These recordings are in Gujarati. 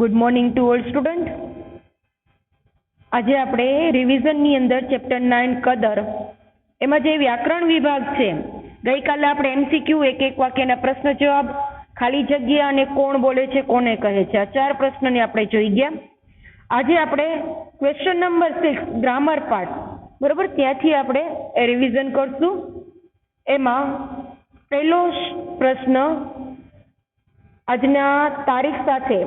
Good morning to all student. આજે આપણે રિવિઝનની અંદર ચેપ્ટર 9 કદર એમાં જે વ્યાકરણ વિભાગ છે, ગઈકાલે આપણે MCQ એક વાક્યના પ્રશ્ન જવાબ, ખાલી જગ્યા અને કોણ બોલે છે કોને કહે છે, આ 4 પ્રશ્નને આપણે જોઈ ગયા. આજે આપણે ક્વેશ્ચન નંબર 6 ગ્રામર પાર્ટ, બરોબર, ત્યાંથી આપણે રિવિઝન કરશું. એમાં પહેલો પ્રશ્ન આજના તારીખ સાથે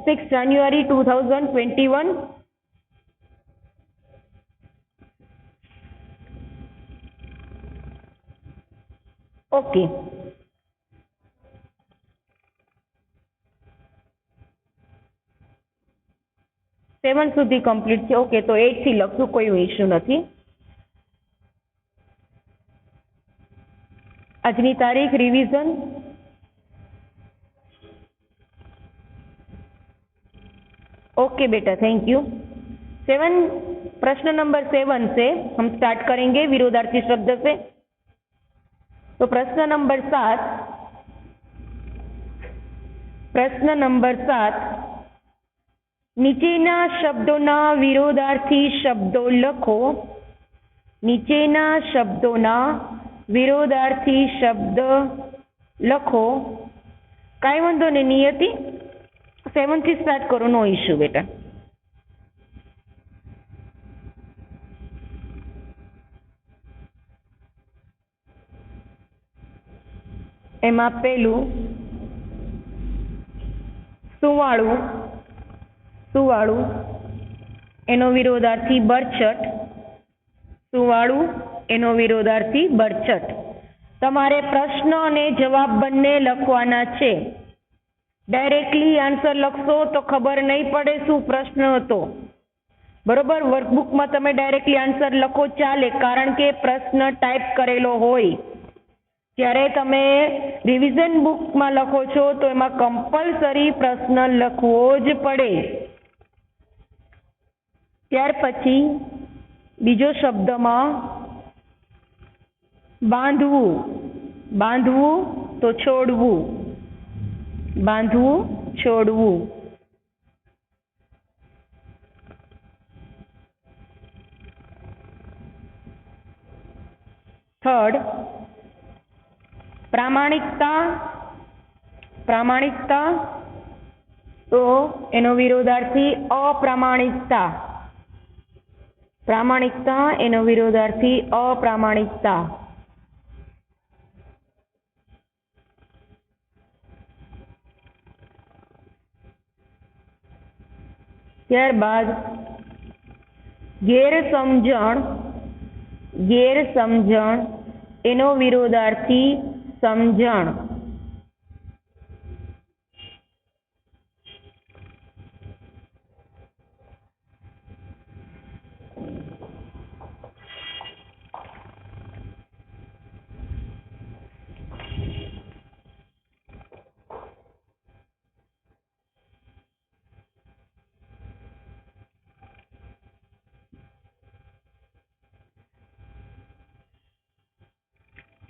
6 જાન્યુઆરી 2021. ઓકે, 7 સુધી કમ્પ્લીટ છે. ઓકે, તો 8 થી લખશું, કોઈ ઇશ્યુ નથી. આજની તારીખ, રિવિઝન. ओके बेटा, थैंक यू. 7, प्रश्न नंबर 7 से हम स्टार्ट करेंगे विरोधार्थी शब्द से. तो प्रश्न नंबर 7, नीचेना शब्दोना विरोधार्थी शब्दों लखो. नीचेना शब्दोना विरोधार्थी शब्द लखो. काई वांधो नहीं, नियति 7 થી સ્ટાર્ટ કરો, નો ઇશ્યુ બેટા. એમાં પેલું સુવાળું, સુવાળું એનો વિરોધાર્થી બરછટ. સુવાળું એનો વિરોધાર્થી બરછટ. તમારે પ્રશ્ન અને જવાબ બંને લખવાના છે. ડાયરેક્ટલી આન્સર લખશો તો ખબર નહીં પડે શું પ્રશ્ન હતો, બરોબર. વર્કબુકમાં તમે ડાયરેક્ટલી આન્સર લખો ચાલે, કારણ કે પ્રશ્ન ટાઈપ કરેલો હોય. જ્યારે તમે રિવિઝન બુકમાં લખો છો તો એમાં કમ્પલસરી પ્રશ્ન લખવો જ પડે. ત્યાર પછી બીજો શબ્દમાં બાંધવું. બાંધવું તો છોડવું. બાંધવું, છોડવું. થર્ડ, પ્રામાણિકતા. પ્રામાણિકતા તો એનો વિરોધાર્થી અપ્રામાણિકતા. પ્રામાણિકતા એનો વિરોધાર્થી અપ્રામાણિકતા. ત્યારબાદ ગેરસમજણ. ગેરસમજણ એનો વિરોધાર્થી સમજણ.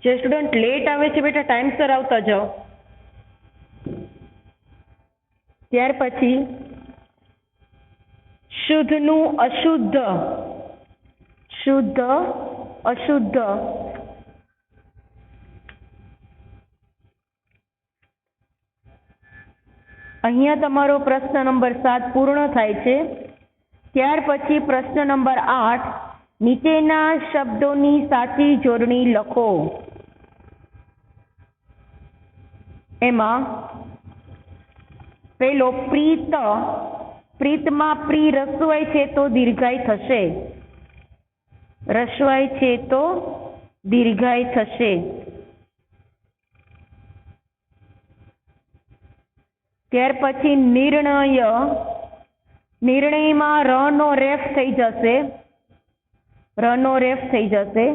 જે સ્ટુડન્ટ લેટ આવે છે બેટા, ટાઈમસર આવતા જાઓ. ત્યાર પછી શુદ્ધનું અશુદ્ધ. શુદ્ધ, અશુદ્ધ. અહીંયા તમારો પ્રશ્ન નંબર 7 પૂર્ણ થાય છે. ત્યાર પછી પ્રશ્ન નંબર 8, નીચેના શબ્દોની સાચી જોડણી લખો. એમાં પેલો પ્રીત. પ્રીતમાં પ્રી રસવાય છે તો દીર્ઘાય થશે. રસવાય છે તો દીર્ઘાય થશે. ત્યાર પછી નિર્ણય. નિર્ણયમાં ર નો રેફ થઈ જશે. ર નો રેફ થઈ જશે.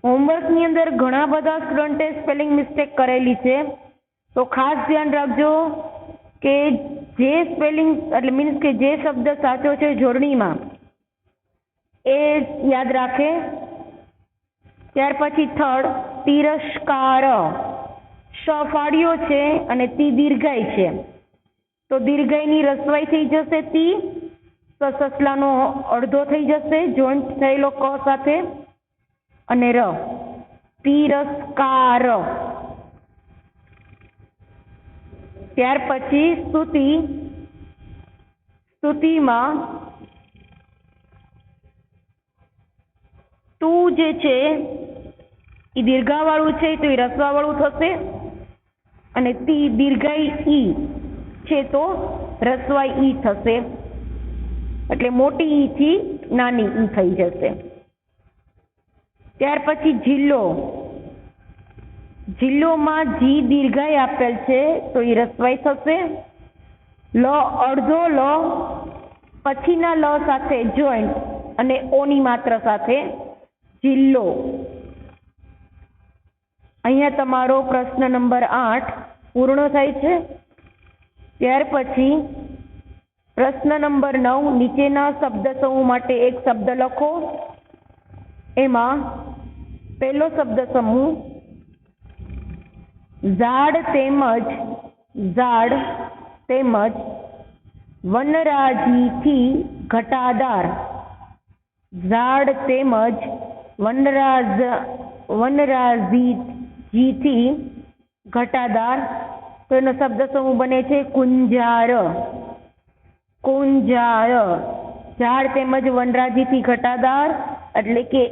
હોમવર્કની અંદર ઘણા બધા સ્ટુડન્ટે સ્પેલિંગ મિસ્ટેક કરેલી છે, તો ખાસ ધ્યાન રાખજો કે જે સ્પેલિંગ એટલે મીન્સ કે જે શબ્દ સાચો છે જોડણીમાં એ યાદ રાખે. ત્યાર પછી થર્ડ, તિરસ્કાર. શ ફાડ્યો છે અને તી દીર્ઘાય છે, તો દીર્ઘઈની રસવાઈ થઈ જશે તી, સસલાનો અડધો થઈ જશે જોઈન્ટ થયેલો ક સાથે, અને ર તિરસ્કાર. ત્યાર પછી સ્તુતિ. સ્તુતિમાં તું જે છે એ દીર્ઘાવાળું છે તો એ રસવાવાળું થશે, અને તી દીર્ઘઈ ઈ છે તો રસવાઈ ઈ થશે, એટલે મોટી ઈ થી નાની ઈ થઈ જશે. ત્યાર પછી જિલ્લો. જિલ્લોમાં જી દીર્ઘાઈ આપેલ છે તો એ રસવાઈ થશે. લ અડધો લ પછીના લ સાથે જોઈન્ટ અને ઓની માત્ર સાથે જિલ્લો. અહીંયા તમારો પ્રશ્ન નંબર 8 પૂર્ણ થાય છે. ત્યાર પછી પ્રશ્ન નંબર 9, નીચેના શબ્દ સમૂહ માટે એક શબ્દ લખો. એમાં પહેલો શબ્દ સમૂહ ઝાડ તેમજ વનરાજીથી ઘટાદાર. ઝાડ તેમજ વનરાજીથી ઘટાદાર, તો એનો શબ્દ સમૂહ બને છે કુંજાર. કુંજાર. ઝાડ તેમજ વનરાજીથી ઘટાદાર એટલે કે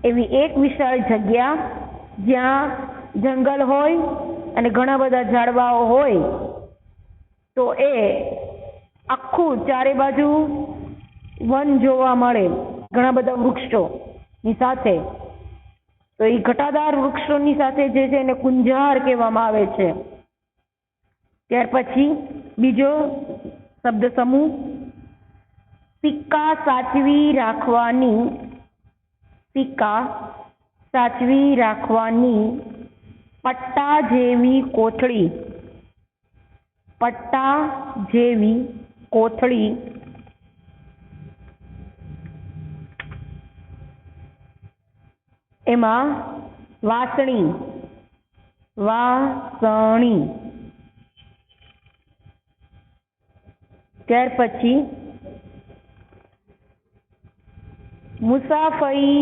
એવી એક વિશાળ જગ્યા જ્યાં જંગલ હોય અને ઘણા બધા ઝાડવાઓ હોય, તો એ આખું ચારે બાજુ વન જોવા મળે, ઘણા બધા વૃક્ષોની સાથે. તો એ ઘટાદાર વૃક્ષોની સાથે જે છે એને કુંજાર કહેવામાં આવે છે. ત્યાર પછી બીજો શબ્દ સમૂહ સિક્કા સાચવી રાખવાની પટ્ટા જેવી કોથળી. પટ્ટા જેવી કોથળી. એમાં વાસણી. ત્યાર પછી મુસાફરી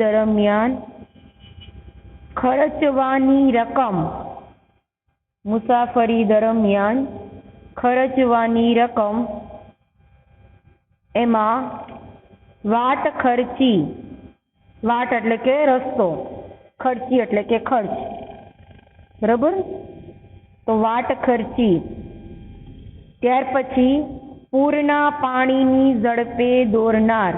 દરમિયાન ખર્ચવાની રકમ. મુસાફરી દરમિયાન ખર્ચવાની રકમ. એમાં વાટ ખર્ચી. વાટ એટલે કે રસ્તો, ખર્ચી એટલે કે ખર્ચ, બરાબર? તો વાટ ખર્ચી. ત્યાર પછી પૂરના પાણીની ઝડપે દોડનાર.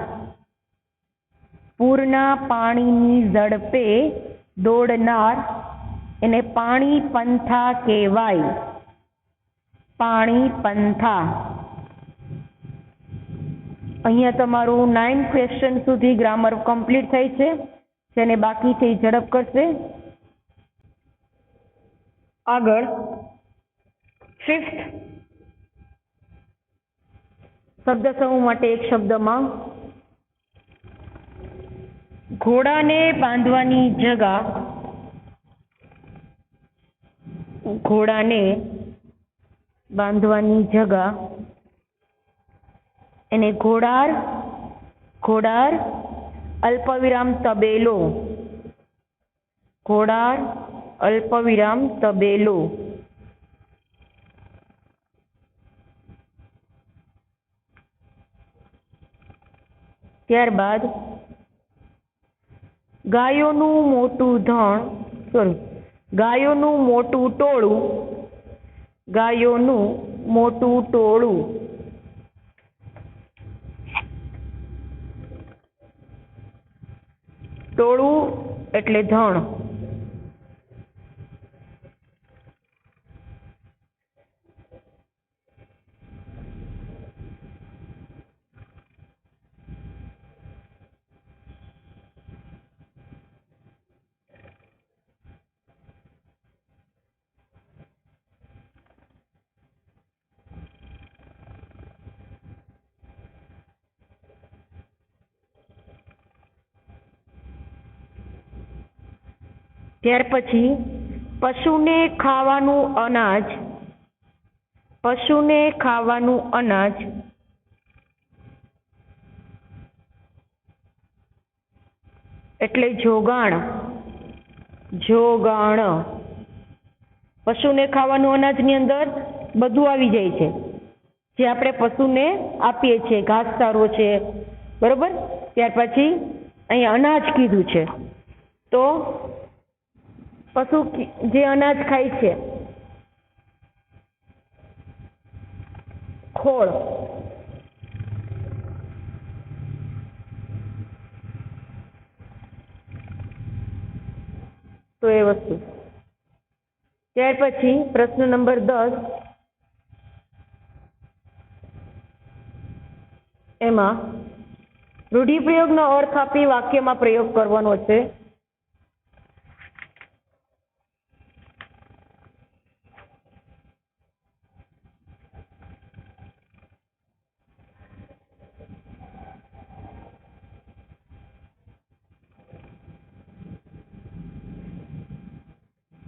પૂરના પાણીની ઝડપે દોડનાર એને પાણી પંથા કહેવાય. પાણી પંથા. અહીંયા તમારું 9 ક્વેશ્ચન સુધી ગ્રામર કમ્પ્લીટ થાય છે. જેને બાકી છે એ ઝડપ કરશે. આગળ 5th શબ્દ સમૂહ માટે એક શબ્દમાં ઘોડાને બાંધવાની જગા. ઘોડાને બાંધવાની જગા એને ઘોડાર અલ્પવિરામ તબેલો. ઘોડાર અલ્પવિરામ તબેલો. ત્યારબાદ ગાયોનું મોટું ટોળું. ગાયોનું મોટું ટોળું. ટોળું એટલે ધણ. ત્યાર પછી પશુને ખાવાનું અનાજ એટલે જોગાણ. પશુને ખાવાનું અનાજની અંદર બધું આવી જાય છે જે આપણે પશુને આપીએ છીએ, ઘાસચારો છે, બરોબર. ત્યાર પછી અહીંયા અનાજ કીધું છે, તો પશુ જે અનાજ ખાય છે, ખોળ, તો એ વસ્તુ. ત્યાર પછી પ્રશ્ન નંબર 10, એમાં રૂઢિપ્રયોગનો અર્થ આપી વાક્યમાં પ્રયોગ કરવાનો છે.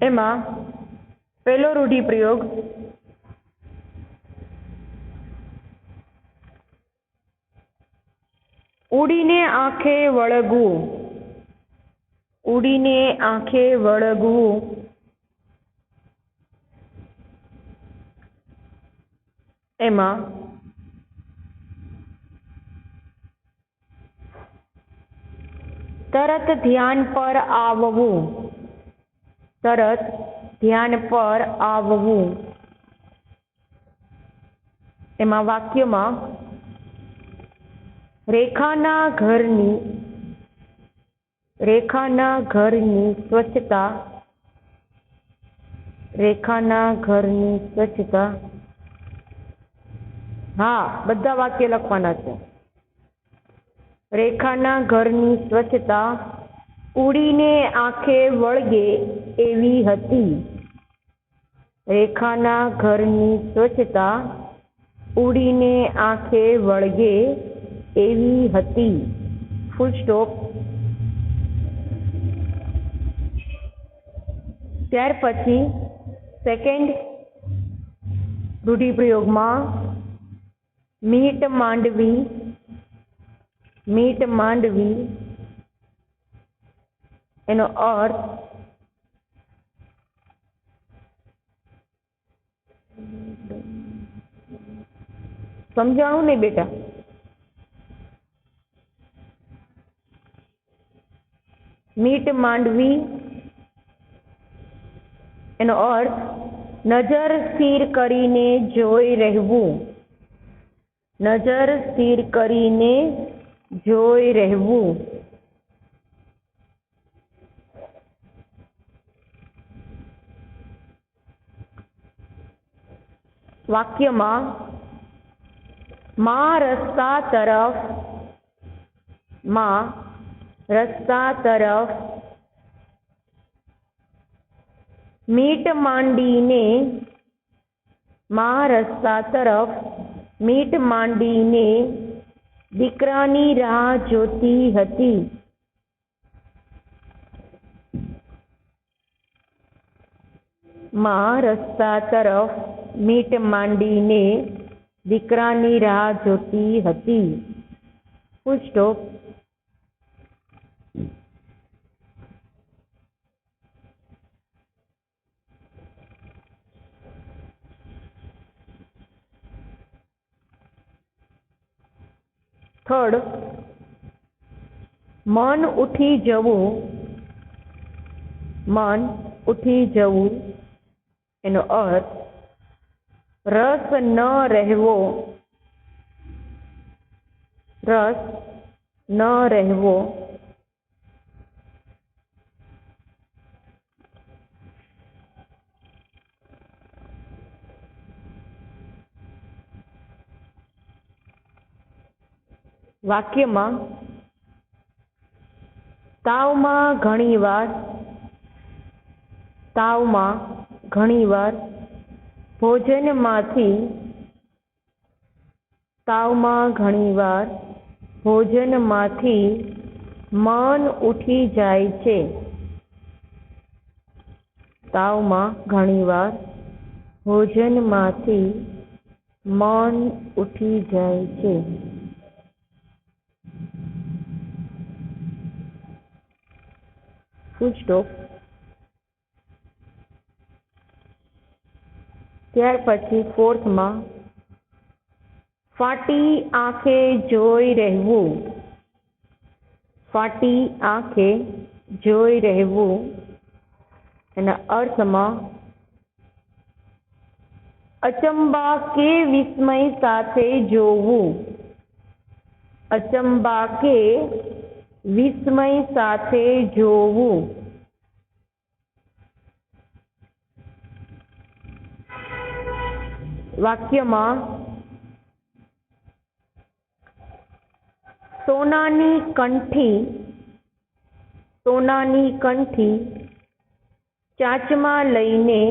એમાં પહેલો રૂઢિપ્રયોગ, ઉડીને આંખે વળગવું. ઉડીને આંખે વળગવું એમાં તરત ધ્યાન પર આવવું. તરત ધ્યાન પર આવવું એમાં વાક્યમાં રેખાના ઘરની સ્વચ્છતા. રેખાના ઘરની સ્વચ્છતા. હા, બધા વાક્ય લખવાના છે. રેખાના ઘરની સ્વચ્છતા ઉડીને આંખે વળગે એવી હતી. રેખાના ઘરની સ્વચ્છતા ઉડીને આંખે વળગે એવી હતી. Full stop. ત્યાર પછી સેકન્ડ રૂઢિપ્રયોગમાં મીટ માંડવી. મીટ માંડવી એનો અર્થ સમજાણું ને બેટા? મીટ માંડવી એનો અર્થ નજર સ્થિર કરીને જોઈ રહેવું. નજર સ્થિર કરીને જોઈ રહેવું. વાક્યમાં માં રસ્તા તરફ મીટ માંડીને, માં રસ્તા તરફ મીટ માંડીને દીકરાની રાહ જોતી હતી. માં રસ્તા તરફ મીટ માંડીને દીકરાની રાહ જોતી હતી. Full stop. થર્ડ, મન ઉઠી જવું. મન ઉઠી જવું એનો અર્થ રસ ન રહેવો. રસ ન રહેવો. વાક્યમાં તાવમાં ઘણીવાર ભોજનમાંથી મન ઉઠી જાય છે. તાવમાં ઘણીવાર ભોજનમાંથી મન ઉઠી જાય છે. ફૂલ સ્ટોપ. ત્યાર પછી ફોર્થમાં ફાટી આંખે જોઈ રહેવું. ફાટી આંખે જોઈ રહેવું એના અર્થમાં અચંબા કે વિસ્મય સાથે જોવું. અચંબા કે વિસ્મય સાથે જોવું. વાક્યમાં સોનાની કંઠી ચાંચમાં લઈને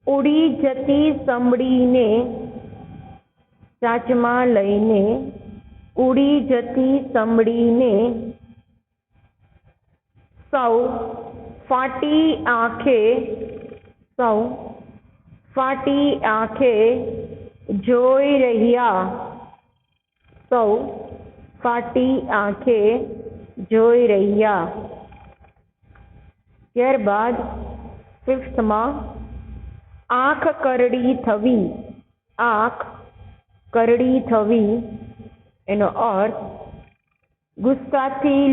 ઉડી જતી સંભળીને સૌ ફાટી આંખે જોઈ રહ્યા. સૌ ફાટી આંખે જોઈ રહ્યા. ત્યારબાદ ફિફ્થમાં આંખ કરડી થવી એનો અર્થ ગુસ્સાથી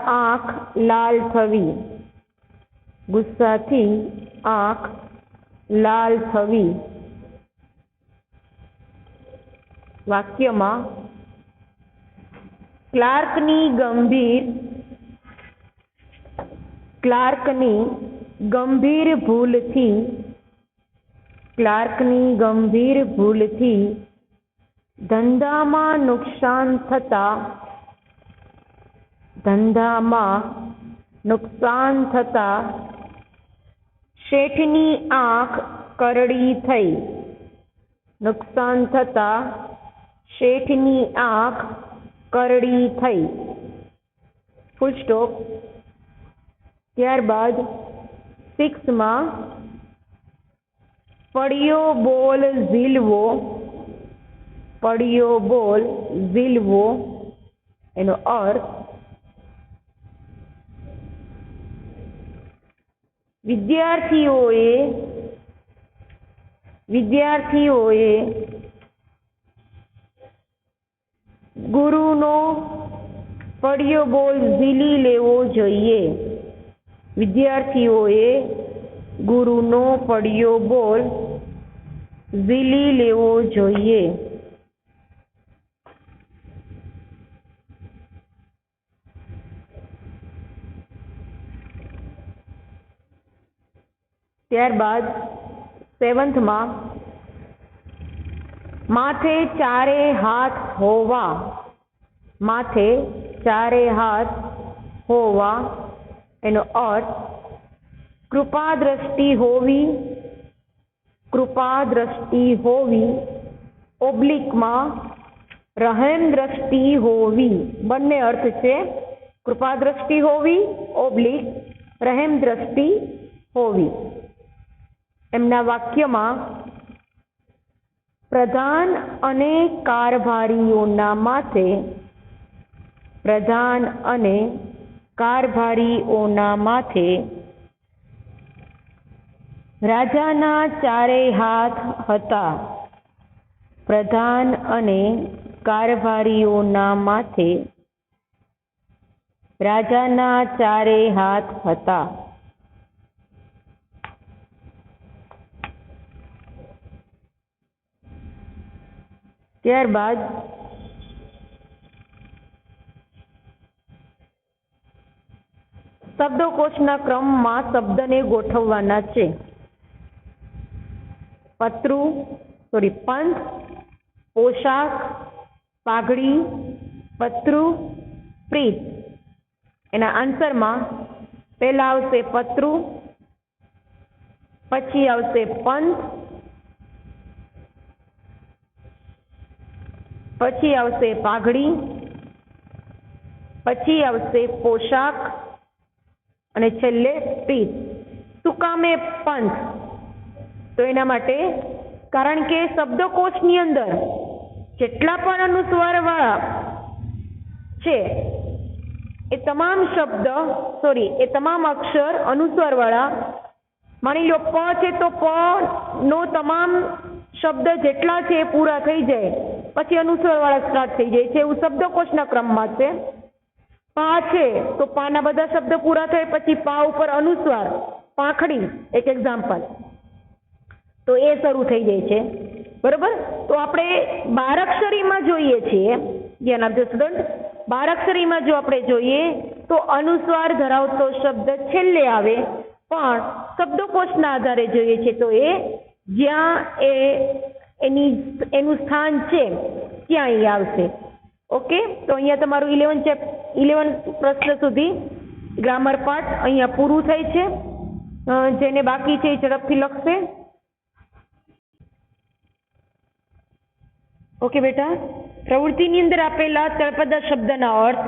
આંખ લાલ થવી. ગુસ્સાથી આંખ લાલ થવી. વાક્યમાં ક્લાર્કની ગંભીર ભૂલથી ધંધામાં નુકસાન થતા શેઠની આંખ કરડી થઈ. Full stop. ત્યારબાદ સિક્સમાં પડ્યો બોલ ઝીલવો એનો અર્થ વિદ્યાર્થીઓએ ગુરુનો પડ્યો બોલ ઝીલી લેવો જોઈએ. વિદ્યાર્થીઓએ ગુરુનો પડ્યો બોલ ઝીલી લેવો જોઈએ. ત્યારબાદ સેવન્થમાં માથે ચારે હાથ હોવા એનો અર્થ કૃપા દ્રષ્ટિ હોવી ઓબ્લિકમાં રહેમ દ્રષ્ટિ હોવી. બંને અર્થ છે. કૃપા દ્રષ્ટિ હોવી ઓબ્લિક રહેમ દ્રષ્ટિ હોવી. એમના વાક્યમાં પ્રધાન અને કારભારીઓના માથે રાજાના ચારેય હાથ હતા. પ્રધાન અને કારભારીઓના માથે રાજાના ચારેય હાથ હતા. ત્યારબાદ શબ્દકોશના ક્રમમાં શબ્દને ગોઠવવાના છે. પંથ, પોશાક, પાઘડી, પત્રુ, પ્રીત. એના આન્સરમાં પહેલા આવશે પત્રુ, પછી આવશે પંથ, પછી આવશે પાઘડી પછી આવશે પોશાક અને છેલ્લે પ્રીત. શું કામ એ પંથ? તો એના માટે કારણ કે શબ્દકોશની અંદર જેટલા પણ અનુસ્વારવાળા છે એ તમામ એ તમામ અક્ષર અનુસ્વારવાળા, માની લો પ છે તો પ નો તમામ શબ્દ જેટલા છે એ પૂરા થઈ જાય પછી અનુસ્વારવાળા સ્ટાર્ટ થઈ જાય છે, એવું શબ્દકોશના ક્રમમાં છે. પા છે તો પાના બધા શબ્દ પૂરા થાય પછી પા ઉપર અનુસ્વાર, પાંખડી એક એક્ઝામ્પલ, તો એ શરૂ થઈ જાય છે. બરોબર? તો આપણે બારાક્ષરીમાં જોઈએ છીએ, ધ્યાન આપજો સ્ટુડન્ટ, બારાક્ષરીમાં જો આપણે જોઈએ તો અનુસ્વાર ધરાવતો શબ્દ છેલ્લે આવે, પણ શબ્દકોશના આધારે જોઈએ છે તો એ જ્યાં એનું સ્થાન છે ત્યાં અહીં આવશે. ઓકે, તો અહીંયા તમારું 11 પ્રશ્ન સુધી ગ્રામર પાર્ટ અહીંયા પૂરું થાય છે. જેને બાકી છે એ ઝડપથી લખશે. ઓકે બેટા, પ્રવૃત્તિની અંદર આપેલા તળપદા શબ્દના અર્થ: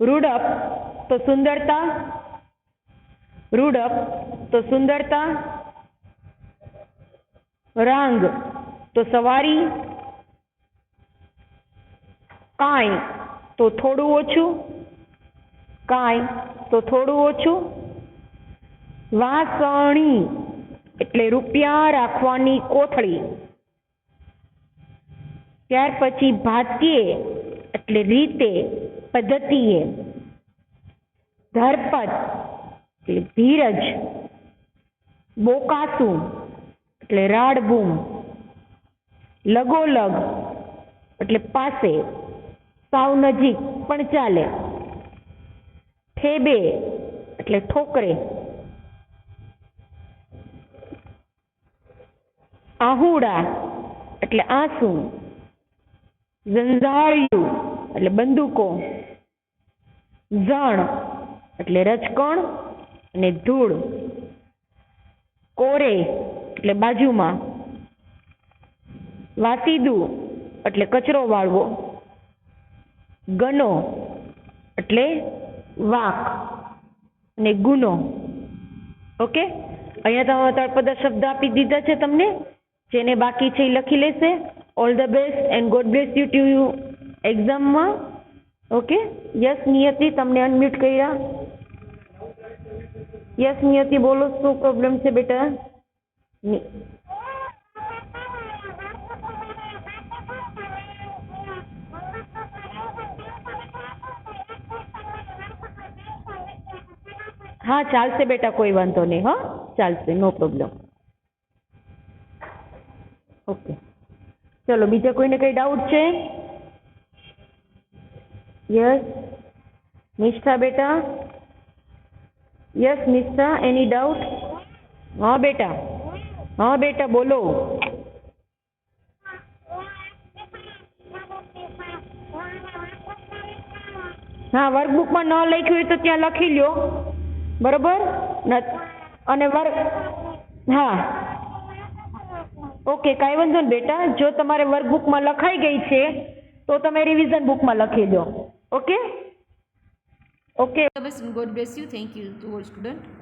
રૂડપ તો સુંદરતા, રૂડપ તો સુંદરતા, રાંગ તો સવારી, કાંઈ તો થોડું ઓછું, કાંઈ તો થોડું ઓછું, વાસણી એટલે રૂપિયા રાખવાની કોથળી, ત્યાર પછી ભાત્યે એટલે રીતે, પદ્ધતિએ, ધરપત એટલે ધીરજ, બોકાસું એટલે રાડબૂમ, લગોલગ એટલે પાસે, સાવ નજીક પણ ચાલે, ઠેબે એટલે ઠોકરે, આહુડા એટલે આંસુ, ઝંઝાળિયું એટલે બંદૂકો, ઝણ એટલે રજકણ અને ધૂળ, કોરે એટલે બાજુમાં, વાસીદું એટલે કચરો વાળવો, ગનો એટલે વાંક અને ગુનો. ઓકે, અહીંયા તમે તળપદા શબ્દ આપી દીધા છે તમને, જેને બાકી છે એ લખી લેશે. All the best and God bless you to you એક્ઝામમાં. ઓકે, યસ નિયતિ, તમને અનમ્યુટ કર્યા. યસ નિયતિ, બોલો શું પ્રોબ્લેમ છે બેટા? હા ચાલશે બેટા, કોઈ વાંધો નહીં. હા ચાલશે, નો પ્રોબ્લેમ. ઓકે, ચલો બીજા કોઈને કઈ ડાઉટ છે? યસ નિષ્ઠા બેટા, યસ નિષ્ઠા, એની ડાઉટ? હા બેટા બોલો. હા, વર્કબુકમાં ન લખ્યું હોય તો ત્યાં લખી લ્યો, બરોબર? અને હા ઓકે, કાંઈ વાંધો ને બેટા, જો તમારે વર્કબુકમાં લખાઈ ગઈ છે તો તમે રિવિઝન બુકમાં લખી દો. Okay. God bless you. Thank you to all students.